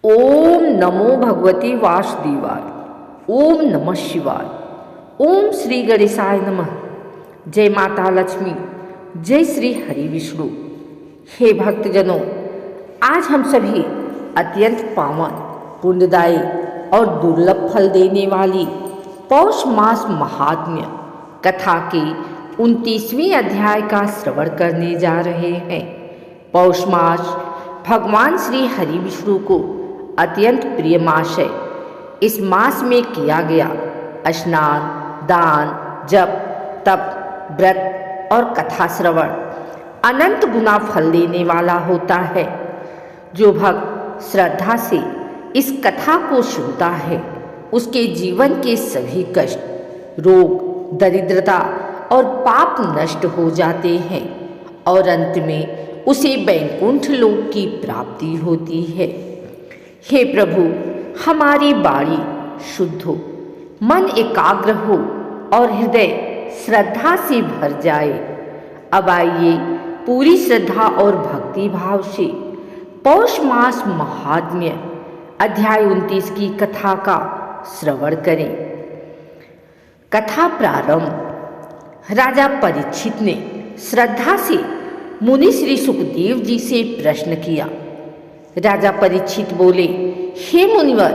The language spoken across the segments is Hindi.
ओम नमो भगवती वासुदेवाय। ओम नमः शिवाय। ओम श्री गणेशाय नमः। जय माता लक्ष्मी, जय श्री हरि विष्णु। हे भक्तजनों, आज हम सभी अत्यंत पावन, पुण्यदायी और दुर्लभ फल देने वाली पौष मास महात्म्य कथा के 29वें अध्याय का श्रवण करने जा रहे हैं। पौष मास भगवान श्री हरि विष्णु को अत्यंत प्रिय मास है। इस मास में किया गया स्नान, दान, जप, तप, व्रत और कथा श्रवण अनंत गुना फल देने वाला होता है। जो भक्त श्रद्धा से इस कथा को सुनता है, उसके जीवन के सभी कष्ट, रोग, दरिद्रता और पाप नष्ट हो जाते हैं और अंत में उसे वैकुंठ लोक की प्राप्ति होती है। हे प्रभु, हमारी वाणी शुद्ध हो, मन एकाग्र हो और हृदय श्रद्धा से भर जाए। अब आइए पूरी श्रद्धा और भक्ति भाव से पौष मास महात्म्य अध्याय 29 की कथा का श्रवण करें। कथा प्रारंभ। राजा परीक्षित ने श्रद्धा से मुनि श्री सुखदेव जी से प्रश्न किया। राजा परीक्षित बोले, हे मुनिवर,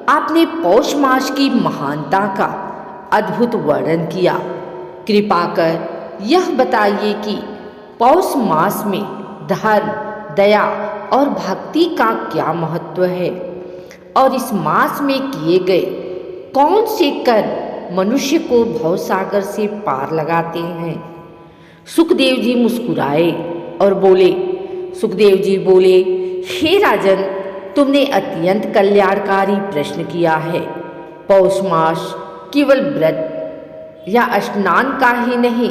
आपने पौष मास की महानता का अद्भुत वर्णन किया। कृपा कर यह बताइए कि पौष मास में धर्म, दया और भक्ति का क्या महत्व है और इस मास में किए गए कौन से कर्म मनुष्य को भवसागर से पार लगाते हैं। सुखदेव जी मुस्कुराए और बोले, हे राजन, तुमने अत्यंत कल्याणकारी प्रश्न किया है। पौष मास केवल व्रत या स्नान का ही नहीं,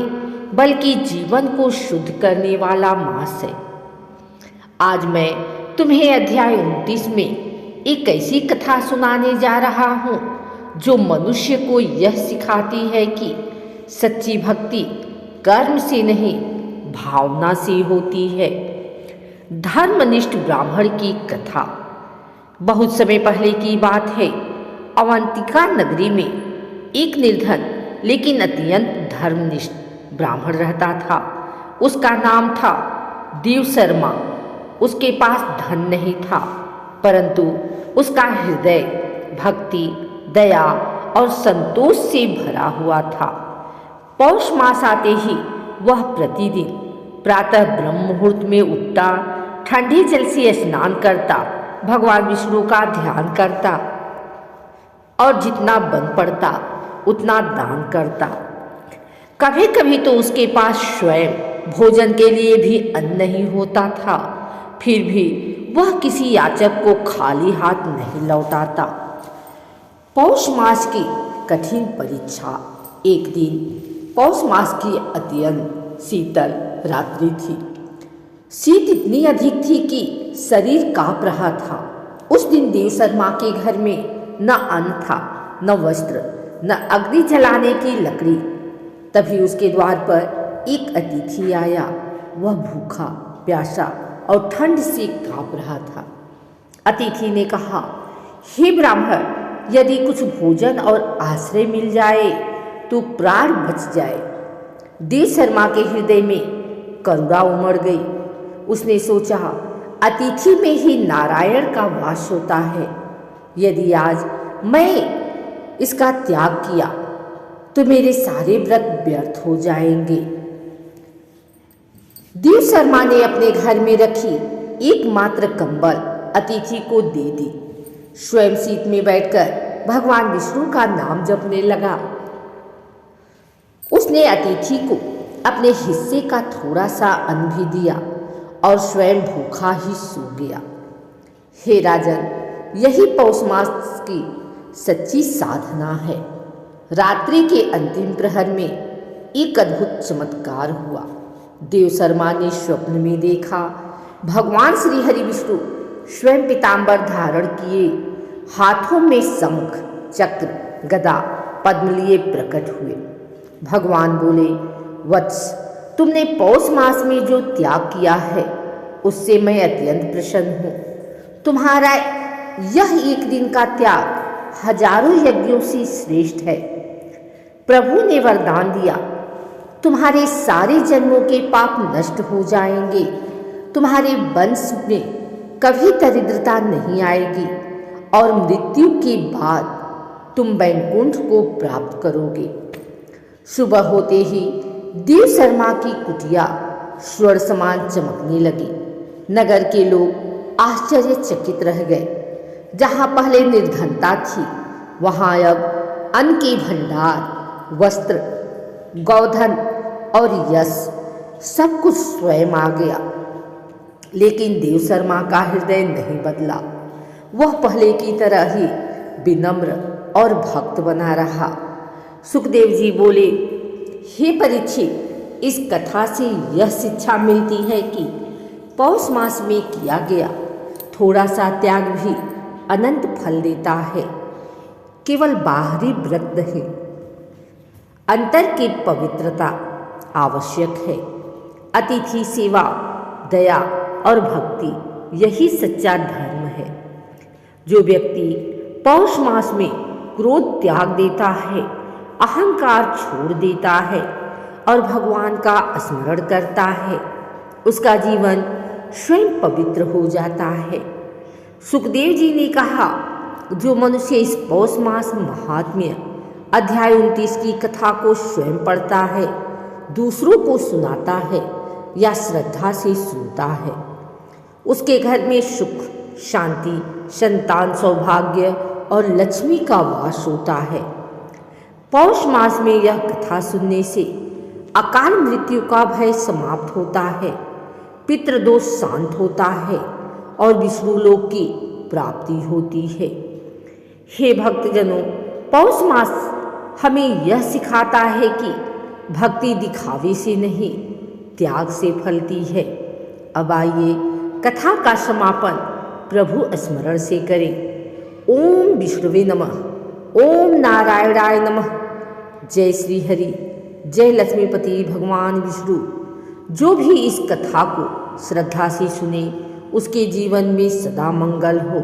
बल्कि जीवन को शुद्ध करने वाला मास है। आज मैं तुम्हें अध्याय 29 में एक ऐसी कथा सुनाने जा रहा हूँ जो मनुष्य को यह सिखाती है कि सच्ची भक्ति कर्म से नहीं, भावना से होती है। धर्मनिष्ठ ब्राह्मण की कथा। बहुत समय पहले की बात है। अवंतिका नगरी में एक निर्धन लेकिन अत्यंत धर्मनिष्ठ ब्राह्मण रहता था। उसका नाम था देव शर्मा। उसके पास धन नहीं था, परंतु उसका हृदय भक्ति, दया और संतोष से भरा हुआ था। पौष मास आते ही वह प्रतिदिन प्रातः ब्रह्म मुहूर्त में उठता, ठंडे जल से स्नान करता, भगवान विष्णु का ध्यान करता और जितना बन पड़ता उतना दान करता। कभी कभी तो उसके पास स्वयं भोजन के लिए भी अन्न नहीं होता था, फिर भी वह किसी याचक को खाली हाथ नहीं लौटाता। पौष मास की कठिन परीक्षा। एक दिन पौष मास की अत्यंत शीतल रात्रि थी। शीत इतनी अधिक थी कि शरीर कांप रहा था। उस दिन देव शर्मा के घर में न अन्न था, न वस्त्र, न अग्नि जलाने की लकड़ी। तभी उसके द्वार पर एक अतिथि आया। वह भूखा, प्यासा और ठंड से कांप रहा था। अतिथि ने कहा, हे ब्राह्मण, यदि कुछ भोजन और आश्रय मिल जाए तो प्राण बच जाए। देव शर्मा के हृदय में करुणा उमड़ गई। उसने सोचा, अतिथि में ही नारायण का वास होता है। यदि आज मैं इसका त्याग किया तो मेरे सारे व्रत व्यर्थ हो जाएंगे। देव शर्मा ने अपने घर में रखी एकमात्र कंबल अतिथि को दे दी। स्वयं शीत में बैठकर भगवान विष्णु का नाम जपने लगा। उसने अतिथि को अपने हिस्से का थोड़ा सा अन्न भी दिया और स्वयं भूखा ही सो गया। हे राजन, यही पौष मास की सच्ची साधना है। रात्रि के अंतिम प्रहर में एक अद्भुत चमत्कार हुआ। देव शर्मा ने स्वप्न में देखा, भगवान श्री हरि विष्णु स्वयं पीतांबर धारण किए, हाथों में शंख, चक्र, गदा, पद्म लिए प्रकट हुए। भगवान बोले, वत्स, तुमने पौष मास में जो त्याग किया है उससे मैं अत्यंत प्रसन्न हूँ। तुम्हारा यह एक दिन का त्याग हजारों यज्ञों से श्रेष्ठ है। प्रभु ने वरदान दिया, तुम्हारे सारे जन्मों के पाप नष्ट हो जाएंगे, तुम्हारे वंश में कभी दरिद्रता नहीं आएगी और मृत्यु के बाद तुम वैकुंठ को प्राप्त करोगे। सुबह होते ही देव शर्मा की कुटिया स्वर्ण समान चमकने लगी। नगर के लोग आश्चर्यचकित रह गए। जहाँ पहले निर्धनता थी, वहाँ अब अन्न के भंडार, वस्त्र, गौधन और यश सब कुछ स्वयं आ गया। लेकिन देव शर्मा का हृदय नहीं बदला। वह पहले की तरह ही विनम्र और भक्त बना रहा। सुखदेव जी बोले, हे परीक्षित, इस कथा से यह शिक्षा मिलती है कि पौष मास में किया गया थोड़ा सा त्याग भी अनंत फल देता है। केवल बाहरी व्रत नहीं, अंतर की पवित्रता आवश्यक है। अतिथि सेवा, दया और भक्ति यही सच्चा धर्म है। जो व्यक्ति पौष मास में क्रोध त्याग देता है, अहंकार छोड़ देता है और भगवान का स्मरण करता है, उसका जीवन स्वयं पवित्र हो जाता है। सुखदेव जी ने कहा, जो मनुष्य इस पौष मास महात्म्य अध्याय 29 की कथा को स्वयं पढ़ता है, दूसरों को सुनाता है या श्रद्धा से सुनता है, उसके घर में सुख, शांति, संतान सौभाग्य और लक्ष्मी का वास होता है। पौष मास में यह कथा सुनने से अकाल मृत्यु का भय समाप्त होता है, पितृदोष शांत होता है और विष्णु लोक की प्राप्ति होती है। हे भक्तजनों, पौष मास हमें यह सिखाता है कि भक्ति दिखावे से नहीं, त्याग से फलती है। अब आइए कथा का समापन प्रभु स्मरण से करें। ओम विष्णुवे नमः, ओम नारायणाय नमः। जय श्री हरि, जय लक्ष्मीपति भगवान विष्णु। जो भी इस कथा को श्रद्धा से सुने, उसके जीवन में सदा मंगल हो।